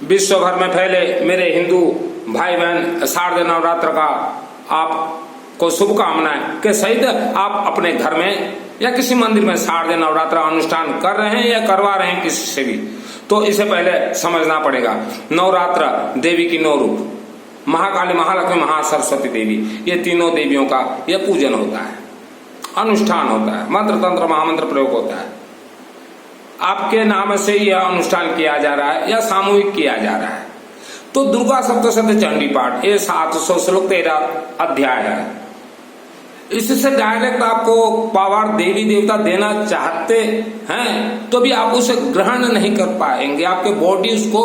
विश्व भर में फैले मेरे हिंदू भाई बहन शारदीय नवरात्र का आपको शुभकामनाएं कि सहित आप अपने घर में या किसी मंदिर में शारदीय नवरात्र अनुष्ठान कर रहे हैं या करवा रहे हैं किसी से भी, तो इसे पहले समझना पड़ेगा। नवरात्र देवी की 9 रूप, महाकाली, महालक्ष्मी, महासरस्वती देवी, ये तीनों देवियों का यह पूजन होता है, अनुष्ठान होता है, मंत्र तंत्र महामंत्र प्रयोग होता है। आपके नाम से यह अनुष्ठान किया जा रहा है या सामूहिक किया जा रहा है। तो दुर्गा सप्तशती चंडी पाठ ये 700 श्लोक 13 अध्याय है। इससे डायरेक्ट आपको पावर देवी देवता देना चाहते हैं तो भी आप उसे ग्रहण नहीं कर पाएंगे, आपके बॉडी उसको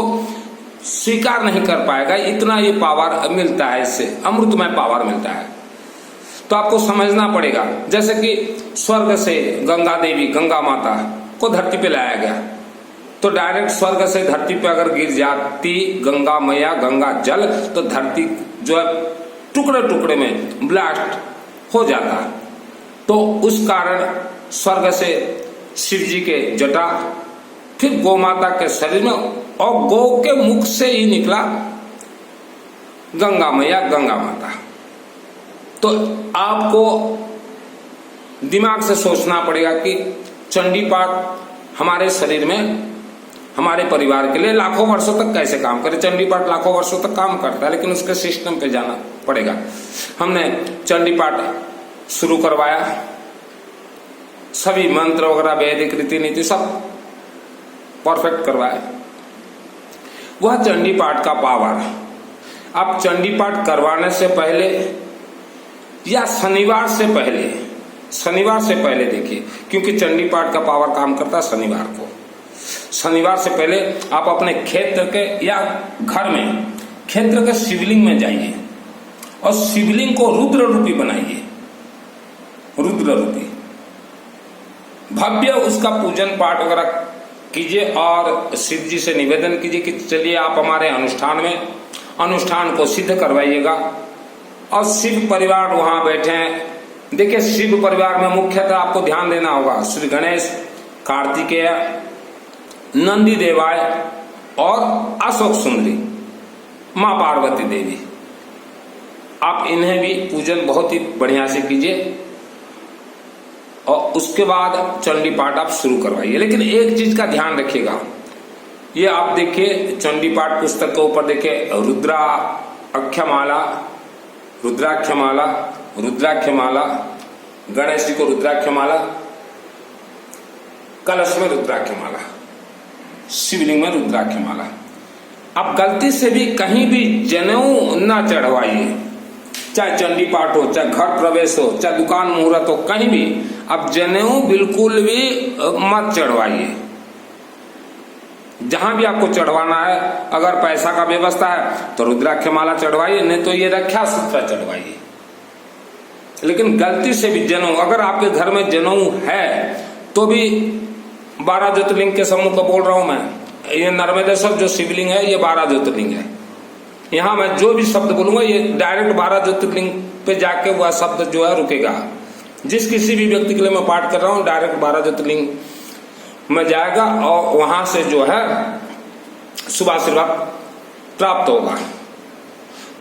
स्वीकार नहीं कर पाएगा। इतना ये पावर मिलता है, इससे अमृतमय पावर मिलता है। तो आपको समझना पड़ेगा, जैसे कि स्वर्ग से गंगा देवी, गंगा माता को धरती पे लाया गया, तो डायरेक्ट स्वर्ग से धरती पे अगर गिर जाती गंगा मैया, गंगा जल, तो धरती जो है टुकड़े टुकड़े में ब्लास्ट हो जाता। तो उस कारण स्वर्ग से शिव जी के जटा, फिर गौ माता के शरीर में, और गौ के मुख से ही निकला गंगा मैया, गंगा माता। तो आपको दिमाग से सोचना पड़ेगा कि चंडी पाठ हमारे शरीर में, हमारे परिवार के लिए लाखों वर्षों तक कैसे काम करे। चंडी पाठ लाखों वर्षों तक काम करता है, लेकिन उसके सिस्टम पे जाना पड़ेगा। हमने चंडी पाठ शुरू करवाया, सभी मंत्र वगैरह, वैदिक रीति नीति सब परफेक्ट करवाया। वह चंडी पाठ का पावर आप चंडी पाठ करवाने से पहले या शनिवार से पहले देखिए, क्योंकि चंडी पाठ का पावर काम करता है शनिवार को। शनिवार से पहले आप अपने क्षेत्र के या घर में क्षेत्र के शिवलिंग में जाइए और शिवलिंग को रुद्र रूपी बनाइए, रुद्र रूपी भव्य उसका पूजन पाठ वगैरह कीजिए और शिव जी से निवेदन कीजिए कि चलिए आप हमारे अनुष्ठान को सिद्ध करवाइएगा। और शिव परिवार वहां बैठे हैं। देखिए, शिव परिवार में मुख्यतः आपको ध्यान देना होगा श्री गणेश, कार्तिकेय, नंदी देवाय और अशोक सुंदरी, मां पार्वती देवी। आप इन्हें भी पूजन बहुत ही बढ़िया से कीजिए और उसके बाद चंडी पाठ आप शुरू करवाइए। लेकिन एक चीज का ध्यान रखिएगा, ये आप देखिए चंडी पाठ पुस्तक के ऊपर देखिए रुद्राक्षमाला, गणेश जी को रुद्राक्षमाला, कलश में रुद्राक्षमाला, शिवलिंग में रुद्राक्षमाला। आप गलती से भी कहीं भी जनेऊ न चढ़वाइए, चाहे चंडी पाठ हो, चाहे घर प्रवेश हो, चाहे दुकान मुहूर्त हो, कहीं भी आप जनेऊ बिल्कुल भी मत चढ़वाइए। जहां भी आपको चढ़वाना है, अगर पैसा का व्यवस्था है तो रुद्राक्षमाला चढ़वाइए, नहीं तो ये रक्षा सूत्र चढ़वाइए। लेकिन गलती से भी जनेऊ, अगर आपके घर में जनेऊ है तो भी 12 ज्योतिर्लिंग के समूह को बोल रहा हूं मैं, ये नर्मदेश्वर जो शिवलिंग है ये 12 ज्योतिर्लिंग है। यहाँ मैं जो भी शब्द बोलूंगा ये डायरेक्ट 12 ज्योतिर्लिंग पे जाके वह शब्द जो है रुकेगा। जिस किसी भी व्यक्ति के लिए मैं पाठ कर रहा हूँ डायरेक्ट 12 ज्योतिर्लिंग में जाएगा और वहां से जो है शुभ आशीर्वाद प्राप्त होगा।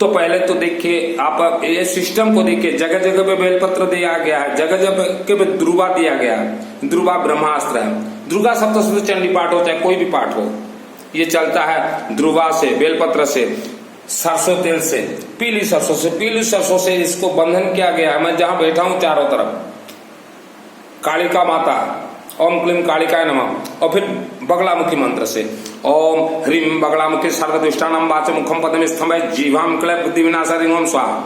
तो पहले तो देखिए, आप ये सिस्टम को देखिए, जगह जगह पे बेलपत्र दिया गया है, जगह जगह पे द्रुवा दिया गया है। द्रुवा ब्रह्मास्त्र है। दुर्गा सप्तशती चंडी पाठ हो चाहे कोई भी पाठ हो, ये चलता है द्रुवा से, बेलपत्र से, सरसों तेल से, पीली सरसों से इसको बंधन किया गया है। मैं जहां बैठा हूं चारों तरफ कालिका माता, ओम क्लीम कालिकाय नमः, और फिर बगलामुखी मंत्र से ओम ह्रीम बगलामुखी सर्वदुष्टानां वाचमुखम पदम स्तंभे जीवाम क्लय बुद्धि विनाशाय ओम स्वाहा।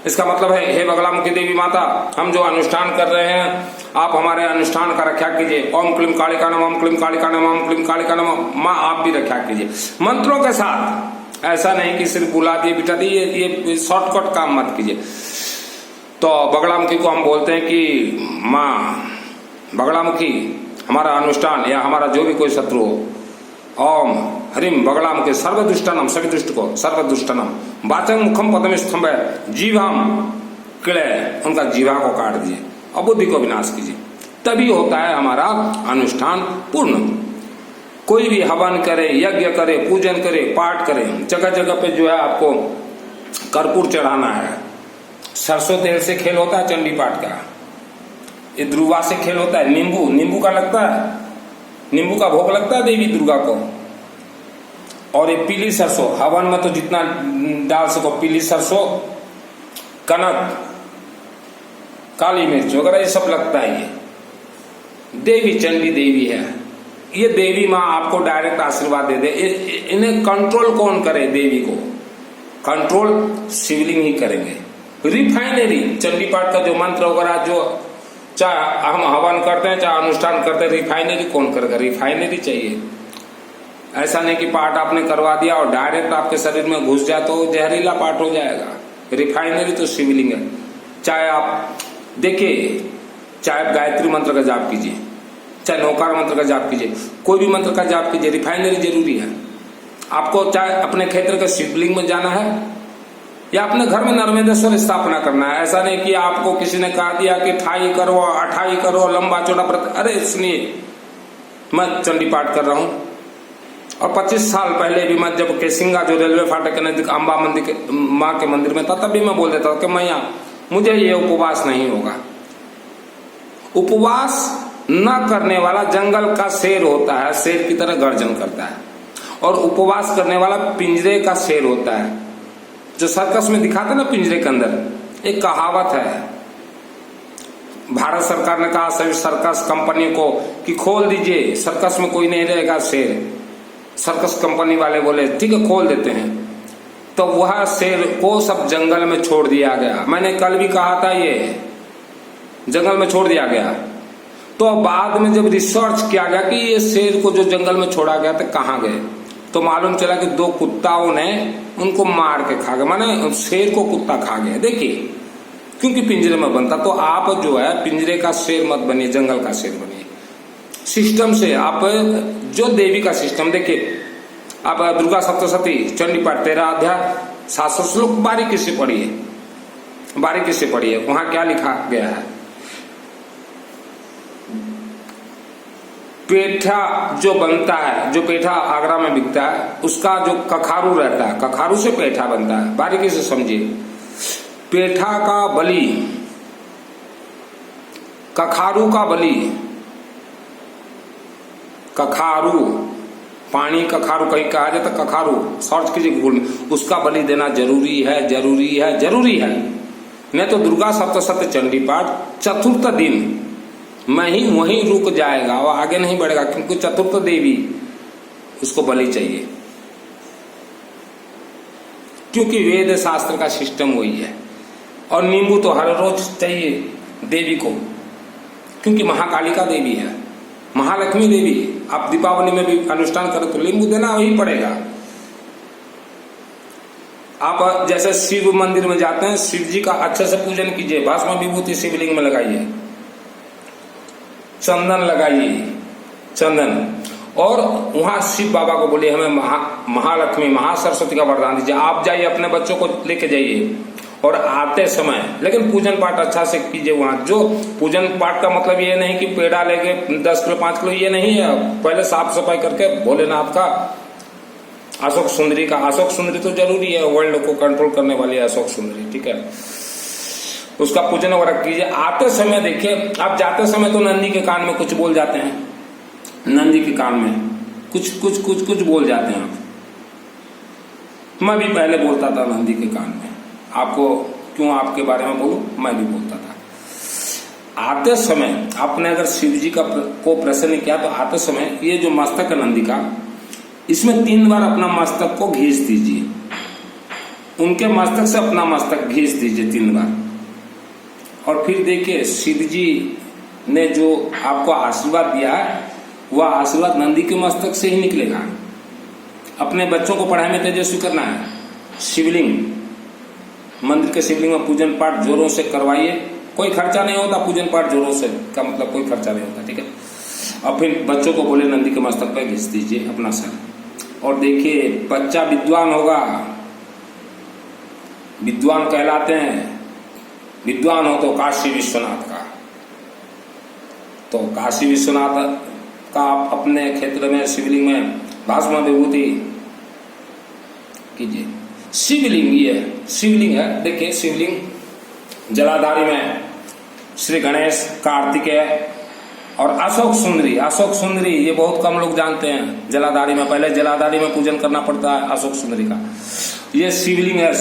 इसका मतलब है, हे बगलामुखी देवी माता, हम जो अनुष्ठान कर रहे हैं आप हमारे अनुष्ठान का रक्षा कीजिए। ओम क्लीम कालिका नमः, ओम क्लीम कालिका नमः, ओम क्लीम कालिका नमः। माँ आप भी रक्षा कीजिए मंत्रों के साथ। ऐसा नहीं कि सिर्फ बुला दिए बिठा दिए, ये शॉर्टकट काम मत कीजिए। तो बगलामुखी को हम बोलते हैं कि माँ बगलामुखी, हमारा अनुष्ठान या हमारा जो भी कोई शत्रु हो, ओम ह्रीम बगलामुखी सर्वदुष्टानम, सभी दुष्ट को सर्वदुष्टानम, वाचम मुखम पदम स्तंभ, जीवाम क्लय, उनका जीवा को काट दीजिए और बुद्धि को विनाश कीजिए। तभी होता है हमारा अनुष्ठान पूर्ण। कोई भी हवन करे, यज्ञ करे, पूजन करे, पाठ करे, जगह जगह पे जो है आपको कर्पूर चढ़ाना है। सरसों तेल से खेल होता है चंडी पाठ का, ये ध्रुवा से खेल होता है, नींबू का लगता है, नींबू का भोग लगता है देवी दुर्गा को। और ये पीली सरसों, हवन में तो जितना डाल सको, पीली सरसों, कनक, काली मिर्च वगैरह ये सब लगता है। ये देवी चंडी देवी है, ये देवी माँ आपको डायरेक्ट आशीर्वाद दे दे। इन्हें कंट्रोल कौन करे? देवी को कंट्रोल शिवलिंग ही करेंगे। रिफाइनरी, चंडी पाठ का जो मंत्र वगैरह जो चाहे हम हवन करते हैं चाहे अनुष्ठान करते हैं, रिफाइनरी कौन करेगा? रिफाइनरी चाहिए। ऐसा नहीं कि पाठ आपने करवा दिया और डायरेक्ट आपके शरीर में घुस जाए तो जहरीला पाठ हो जाएगा। रिफाइनरी तो शिवलिंग है। चाहे आप देखिए, चाहे आप गायत्री मंत्र का जाप कीजिए, चाहे नौकार मंत्र का जाप कीजिए, कोई भी मंत्र का जाप कीजिए, रिफाइनरी जरूरी है। आपको चाहे अपने क्षेत्र के शिवलिंग में जाना है या अपने घर में नर्मदेश्वर स्थापना करना है। ऐसा नहीं कि आपको किसी ने कहा दिया कि ठाई करो, अठाई करो, लंबा चौड़ा अरे सुनिए, मैं चंडी पाठ कर रहा हूं और 25 साल पहले भी मैं जब केसिंगा जो रेलवे फाटक के नजदीक अम्बा मंदिर के माँ के मंदिर में था, तब भी मैं बोल देता हूँ कि मैया मुझे ये उपवास नहीं होगा। उपवास न करने वाला जंगल का शेर होता है, शेर की तरह गर्जन करता है, और उपवास करने वाला पिंजरे का शेर होता है, जो सर्कस में दिखाते ना पिंजरे के अंदर। एक कहावत है, भारत सरकार ने कहा सभी सर्कस कंपनी को कि खोल दीजिए, सर्कस में कोई नहीं रहेगा शेर। सर्कस कंपनी वाले बोले ठीक है खोल देते हैं, तो वह शेर को सब जंगल में छोड़ दिया गया। मैंने कल भी कहा था ये जंगल में छोड़ दिया गया। तो बाद में जब रिसर्च किया गया कि ये शेर को जो जंगल में छोड़ा गया था कहाँ गए, तो मालूम चला कि 2 कुत्ताओं ने उनको मार के खा गए, माने शेर को कुत्ता खा गया। देखिए, क्योंकि पिंजरे में बनता। तो आप जो है पिंजरे का शेर मत बनिए, जंगल का शेर बनिए। सिस्टम से आप जो देवी का सिस्टम देखिए, आप दुर्गा सप्तशती चंडी पाठ 13 अध्याय 700 श्लोक बारीकी से पढ़िए, बारीकी से पढ़िए। वहां क्या लिखा गया है? पेठा जो बनता है, जो पेठा आगरा में बिकता है, उसका जो कखारू रहता है, कखारू से पेठा बनता है। बारीकी से समझिए, पेठा का बलि, कखारू का बलि, कखारू, पानी कखारू कहीं कहा जाता, कखारू सर्च कीजिए गूगल में, उसका बलि देना जरूरी है, जरूरी है, जरूरी है। नहीं तो दुर्गा सप्तशती चंडी पाठ चतुर्थ दिन में ही वहीं रुक जाएगा, वो आगे नहीं बढ़ेगा, क्योंकि चतुर्थ देवी उसको बलि चाहिए, क्योंकि वेद शास्त्र का सिस्टम वही है। और नींबू तो हर रोज चाहिए देवी को, क्योंकि महाकालिका देवी है, महालक्ष्मी देवी। आप दीपावली में भी अनुष्ठान करें तो नींबू देना वही पड़ेगा। आप जैसे शिव मंदिर में जाते हैं, शिव जी का अच्छे से पूजन कीजिए, भस्म विभूति शिवलिंग में लगाइए, चंदन लगाइए, चंदन। और वहां शिव बाबा को बोलिए हमें महालक्ष्मी महासरस्वती का वरदान दीजिए। आप जाइए, अपने बच्चों को लेके जाइए, और आते समय लेकिन पूजन पाठ अच्छा से कीजिए। वहां जो पूजन पाठ का मतलब ये नहीं कि पेड़ा लेके 10 किलो 5 किलो, ये नहीं है। पहले साफ सफाई करके भोलेनाथ का, अशोक सुंदरी का, अशोक सुंदरी तो जरूरी है, वर्ल्ड को कंट्रोल करने वाली है अशोक सुंदरी, ठीक है, उसका पूजन वगैरह कीजिए। आते समय देखिए, आप जाते समय तो नंदी के कान में कुछ बोल जाते हैं, नंदी के कान में कुछ बोल जाते हैं आप। मैं भी पहले बोलता था नंदी के कान में, आपको क्यों आपके बारे में बोलूं, मैं भी बोलता था। आते समय आपने अगर शिव जी को प्रसन्न किया तो आते समय ये जो मस्तक है नंदी का, इसमें 3 बार अपना मस्तक को घींच दीजिए, उनके मस्तक से अपना मस्तक घींच दीजिए 3 बार। और फिर देखिए शिव जी ने जो आपको आशीर्वाद दिया है, वह आशीर्वाद नंदी के मस्तक से ही निकलेगा। अपने बच्चों को पढ़ाई में तेजस्वी करना है, शिवलिंग, मंदिर के शिवलिंग में पूजन पाठ जोरों से करवाइए। कोई खर्चा नहीं होता, पूजन पाठ जोरों से का मतलब कोई खर्चा नहीं होता, ठीक है। और फिर बच्चों को बोले नंदी के मस्तक पर घिस दीजिए अपना सर, और देखिए बच्चा विद्वान होगा, विद्वान कहलाते हैं। विद्वान हो तो काशी विश्वनाथ का, तो काशी विश्वनाथ का आप अपने क्षेत्र में शिवलिंग में भस्म विभूति कीजिए। शिवलिंग, ये शिवलिंग है, देखिए शिवलिंग जलाधारी में श्री गणेश, कार्तिकेय और अशोक सुंदरी। अशोक सुंदरी ये बहुत कम लोग जानते हैं। जलाधारी में पहले जलाधारी में पूजन करना पड़ता है अशोक सुंदरी का। ये शिवलिंग है।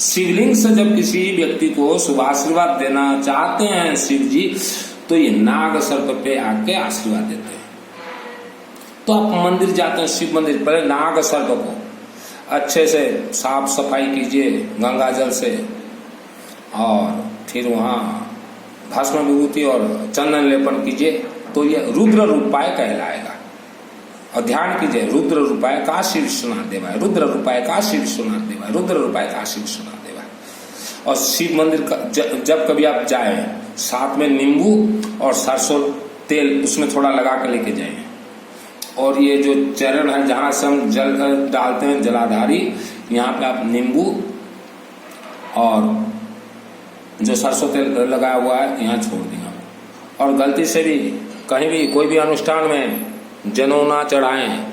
शिवलिंग से जब किसी व्यक्ति को शुभ आशीर्वाद देना चाहते हैं शिव जी, तो ये नाग सर्प पे आके आशीर्वाद देते हैं। तो आप मंदिर जाते हैं, शिव मंदिर, पहले नाग सर्प को अच्छे से साफ सफाई कीजिए गंगा जल से, और फिर वहां भस्म विभूति और चंदन लेपन कीजिए, तो ये रुद्र रूपाय कहलाएगा। और ध्यान कीजिए, रुद्र रूपाय काशी विश्वनाथ देवाय, रुद्र रूपाय काशी विश्वनाथ देवाय, रुद्र रूपाय काशी विश्वनाथ देवाय। और शिव मंदिर का जब कभी आप जाए, साथ में नींबू और सरसों तेल उसमें थोड़ा लगा के लेके जाए। और ये जो चरण है जहां से हम जल डालते हैं जलाधारी, यहाँ पे आप नींबू और जो सरसों तेल लगाया हुआ है यहाँ छोड़ देंगे। और गलती से भी कहीं भी कोई भी अनुष्ठान में जनेऊ ना चढ़ाएं।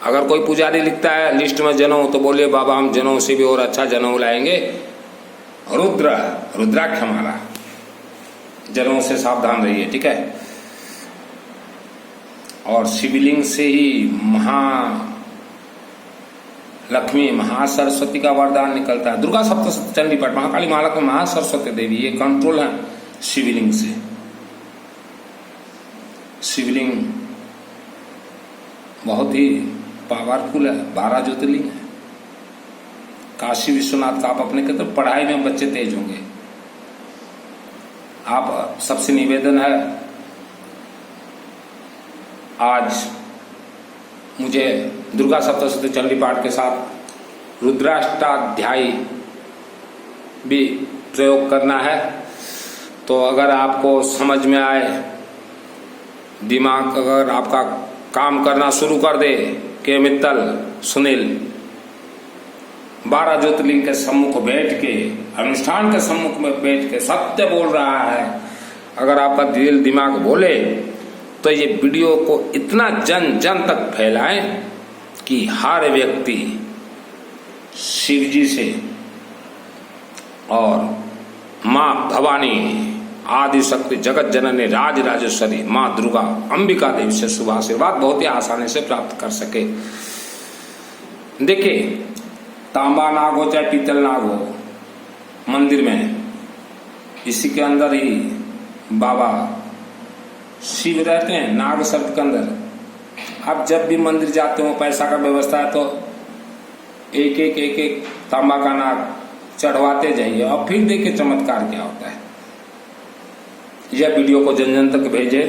अगर कोई पुजारी लिखता है लिस्ट में जनेऊ, तो बोलिए बाबा हम जनेऊ से भी और अच्छा जनेऊ लाएंगे, रुद्राक्ष हमारा, जनेऊ से सावधान रहिए, ठीक है। और शिवलिंग से ही लक्ष्मी महासरस्वती का वरदान निकलता है। दुर्गा सप्तशती चंडी पाठ, महाकाली, महालक्ष्मी, महासरस्वती देवी, ये कंट्रोल है शिवलिंग से। शिवलिंग बहुत ही पावरफुल है, 12 ज्योतिर्लिंग है। काशी विश्वनाथ का आप अपने कहते पढ़ाई में बच्चे तेज होंगे। आप सबसे निवेदन है, आज मुझे दुर्गा सप्तशती चंडी पाठ के साथ रुद्राष्टाध्यायी भी प्रयोग करना है। तो अगर आपको समझ में आए, दिमाग अगर आपका काम करना शुरू कर दे कि मित्तल सुनील 12 ज्योतिर्लिंग के सम्मुख बैठ के, अनुष्ठान के सम्मुख में बैठ के सत्य बोल रहा है, अगर आपका दिल दिमाग बोले, तो ये वीडियो को इतना जन जन तक फैलाएं कि हर व्यक्ति शिव जी से और माँ भवानी आदि शक्ति जगत जननी राज राजेश्वरी माँ दुर्गा अंबिका देवी से शुभ आशीर्वाद बहुत ही आसानी से प्राप्त कर सके। देखिए, तांबा नाग हो चाहे पीतल नाग हो, मंदिर में इसी के अंदर ही बाबा शिव रहते हैं, नाग सर्प के अंदर। आप जब भी मंदिर जाते हो, पैसा का व्यवस्था है, तो एक एक तांबा का नाग चढ़वाते जाइए और फिर देखिए चमत्कार क्या होता है। यह वीडियो को जन जन तक भेजे।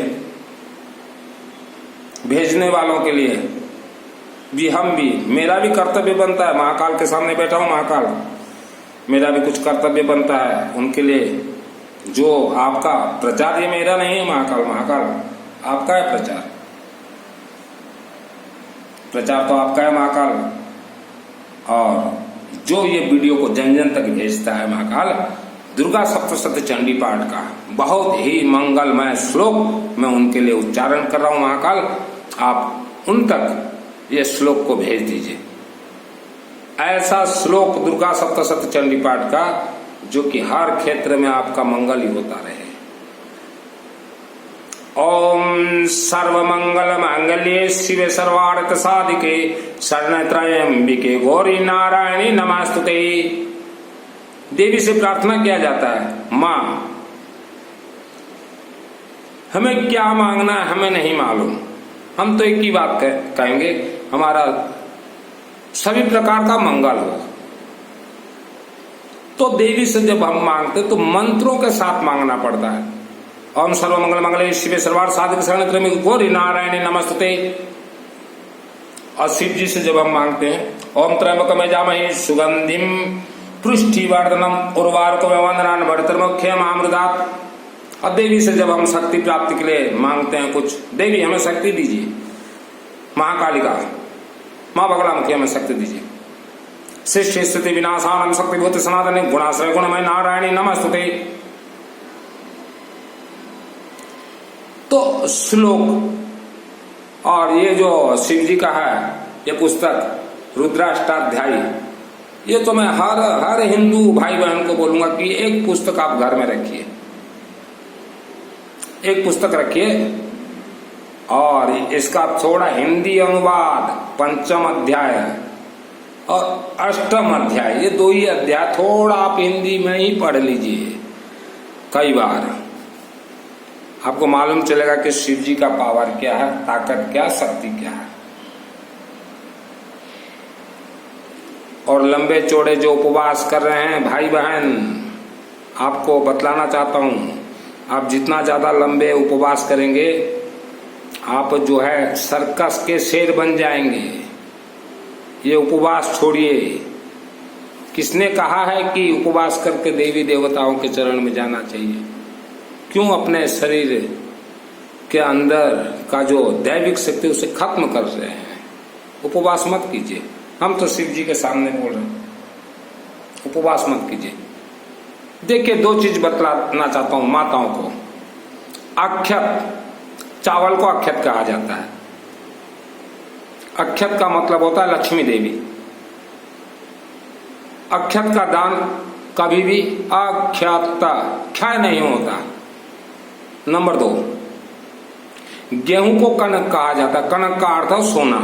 भेजने वालों के लिए भी हम भी, मेरा भी कर्तव्य बनता है, महाकाल के सामने बैठा हूं, महाकाल, मेरा भी कुछ कर्तव्य बनता है उनके लिए। जो आपका प्रचार, ये मेरा नहीं है, महाकाल आपका है प्रचार, प्रचार तो आपका है महाकाल। और जो ये वीडियो को जन जन तक भेजता है महाकाल, दुर्गा सप्तशती चंडी पाठ का बहुत ही मंगलमय श्लोक मैं उनके लिए उच्चारण कर रहा हूं महाकाल, आप उन तक ये श्लोक को भेज दीजिए। ऐसा श्लोक दुर्गा सप्तशती चंडी पाठ का जो कि हर क्षेत्र में आपका मंगल ही होता रहे। ओम सर्वमंगल मांगल्ये शिवे सर्वार्थ साधिके शरणत्रयंबिके गौरी नारायणी नमस्तुते। देवी से प्रार्थना किया जाता है, माँ हमें क्या मांगना है हमें नहीं मालूम, हम तो एक ही बात कहेंगे, हमारा सभी प्रकार का मंगल हो। तो देवी से जब हम मांगते तो मंत्रों के साथ मांगना पड़ता है। ओम सर्वमंगल मंगले शिवे सर्वार्थ साधिके शरणत्रयंबिके गौरी नारायणी नमस्तुते। और शिव जी से जब हम मांगते हैं, ओम त्र्यंबकम यजामहे सुगंधिम पुष्टिवर्धनम उर्वारुकमिव वंदनान् भर्तृमुख्यमामृतात्। और देवी से जब हम शक्ति प्राप्ति के लिए मांगते हैं कुछ, देवी हमें शक्ति दीजिए, महाकालिका माँ बगलामुखी हमें शक्ति दीजिए। सृष्टि स्थिति विनाशानम शक्तिभूत सनातन गुणाश्रय गुणमय नारायणी नमस्तुते। तो श्लोक और ये जो शिव जी का है ये पुस्तक रुद्राष्टाध्यायी, ये तो मैं हर हिंदू भाई बहन को बोलूंगा कि एक पुस्तक आप घर में रखिए, एक पुस्तक रखिए। और इसका थोड़ा हिंदी अनुवाद 5म अध्याय और 8म अध्याय, ये 2 ही अध्याय थोड़ा आप हिंदी में ही पढ़ लीजिए कई बार, आपको मालूम चलेगा कि शिव जी का पावर क्या है, ताकत क्या, शक्ति क्या है। और लंबे चौड़े जो उपवास कर रहे हैं भाई बहन, आपको बतलाना चाहता हूं, आप जितना ज्यादा लंबे उपवास करेंगे आप जो है सर्कस के शेर बन जाएंगे। ये उपवास छोड़िए। किसने कहा है कि उपवास करके देवी देवताओं के चरण में जाना चाहिए? क्यों अपने शरीर के अंदर का जो दैविक शक्ति उसे खत्म कर रहे हैं? उपवास मत कीजिए। हम तो शिव जी के सामने बोल रहे हैं, उपवास मत कीजिए। देखिए 2 चीज बतलाना चाहता हूं माताओं को। अक्षत, चावल को अक्षत कहा जाता है। अक्षत का मतलब होता है लक्ष्मी देवी। अक्षत का दान कभी भी अक्षत क्षय नहीं होता। नंबर 2, गेहूं को कनक कहा जाता है। कनक का अर्थ है सोना।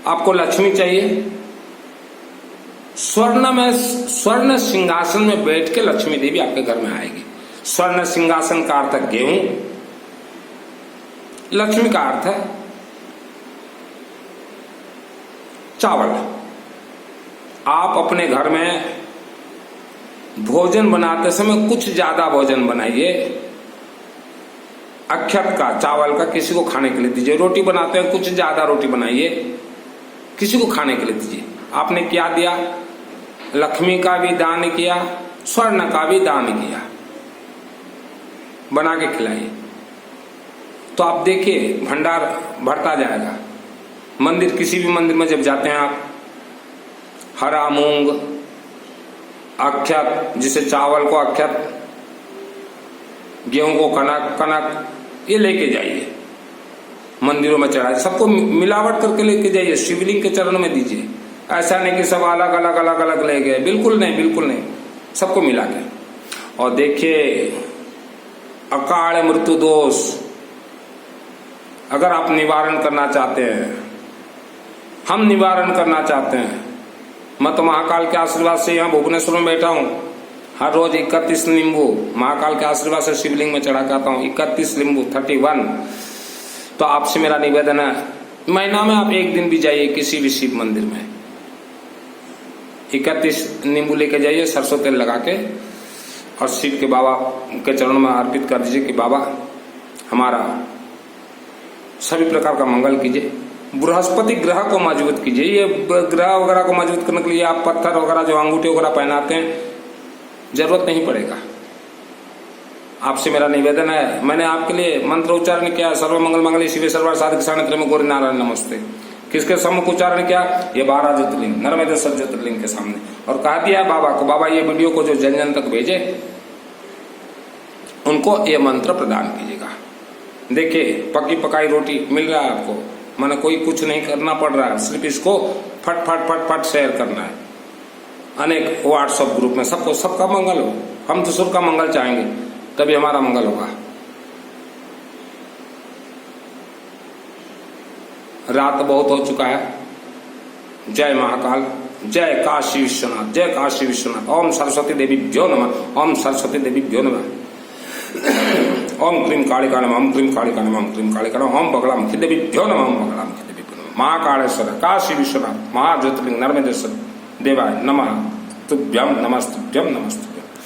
आपको लक्ष्मी चाहिए, स्वर्ण सिंहासन में बैठ के लक्ष्मी देवी आपके घर में आएगी। स्वर्ण सिंहासन का अर्थ है गेहूं, लक्ष्मी का अर्थ है चावल। आप अपने घर में भोजन बनाते समय कुछ ज्यादा भोजन बनाइए। अक्षत का, चावल का किसी को खाने के लिए दीजिए। रोटी बनाते हैं, कुछ ज्यादा रोटी बनाइए, किसी को खाने के लिए दीजिए। आपने क्या दिया? लक्ष्मी का भी दान किया, स्वर्ण का भी दान किया। बना के खिलाइए तो आप देखिए भंडार बढ़ता जाएगा। मंदिर, किसी भी मंदिर में जब जाते हैं आप, हरा मूंग, अक्षत, जिसे चावल को अक्षत, गेहूं को कनक, ये लेके जाइए, मंदिरों में चढ़ाइए। सबको मिलावट करके लेके जाइए, शिवलिंग के चरणों में दीजिए। ऐसा नहीं कि सब अलग अलग ले गए, बिल्कुल नहीं, सबको मिला के। और देखिए अकाल मृत्यु दोष अगर आप निवारण करना चाहते हैं, हम निवारण करना चाहते हैं, मैं तो महाकाल के आशीर्वाद से यहाँ भुवनेश्वर में बैठा हूँ। हर रोज 31 नींबू महाकाल के आशीर्वाद से शिवलिंग में चढ़ा के आता हूँ। 31 नींबू 31। तो आपसे मेरा निवेदन है, महीना में आप 1 दिन भी जाइए किसी भी शिव मंदिर में, 31 नींबू लेके जाइए, सरसों तेल लगा के, और शिव के बाबा के चरणों में अर्पित कर दीजिए कि बाबा हमारा सभी प्रकार का मंगल कीजिए। बृहस्पति ग्रह को मजबूत कीजिए। ये ग्रह वगैरह को मजबूत करने के लिए आप पत्थर वगैरह जो अंगूठी वगैरह पहनाते हैं, जरूरत नहीं पड़ेगा। आपसे मेरा निवेदन है, मैंने आपके लिए मंत्र उच्चारण किया, सर्व मंगल मंगल शिवे सर्व साधक सानिध्य में गौरी नारायण नमस्ते। किसके सम्मुख उच्चारण किया? ये 12 ज्योतिर्लिंग, नर्मदे सब ज्योतिर्लिंग के सामने। और कहा दिया बाबा को, बाबा ये वीडियो को जो जन जन तक भेजे उनको ये मंत्र प्रदान कीजिएगा। देखिए पकी पकाई रोटी मिल रहा है आपको, मैंने कोई कुछ नहीं करना पड़ रहा है, सिर्फ इसको फट फट फट फट शेयर करना है अनेक व्हाट्सएप ग्रुप में। सबको सबका मंगल हो। हम तो सबका मंगल चाहेंगे, तभी हमारा मंगल होगा। रात बहुत हो चुका है। जय महाकाल, जय काशी विश्वनाथ, जय काशी विश्वनाथ। ओम सरस्वती देवी भ्यो नमः, ओम सरस्वती देवी भ्यो नमः। ओम क्लीम कालिका नमः, ओम क्लीम कालिका नमः, ओम क्लीम कालिका नमः, ओम बगलामुखी देवी भ्यो नमः, ओम बगलामुखी देवी भ्यो नमः। महाकालेश्वर काशी विश्वनाथ महाज्योतिर्लिंग नर्मदेश्वर देवाय नमः। तुभ्यम नमस्तुभ्यम नमस्तुभ्यम।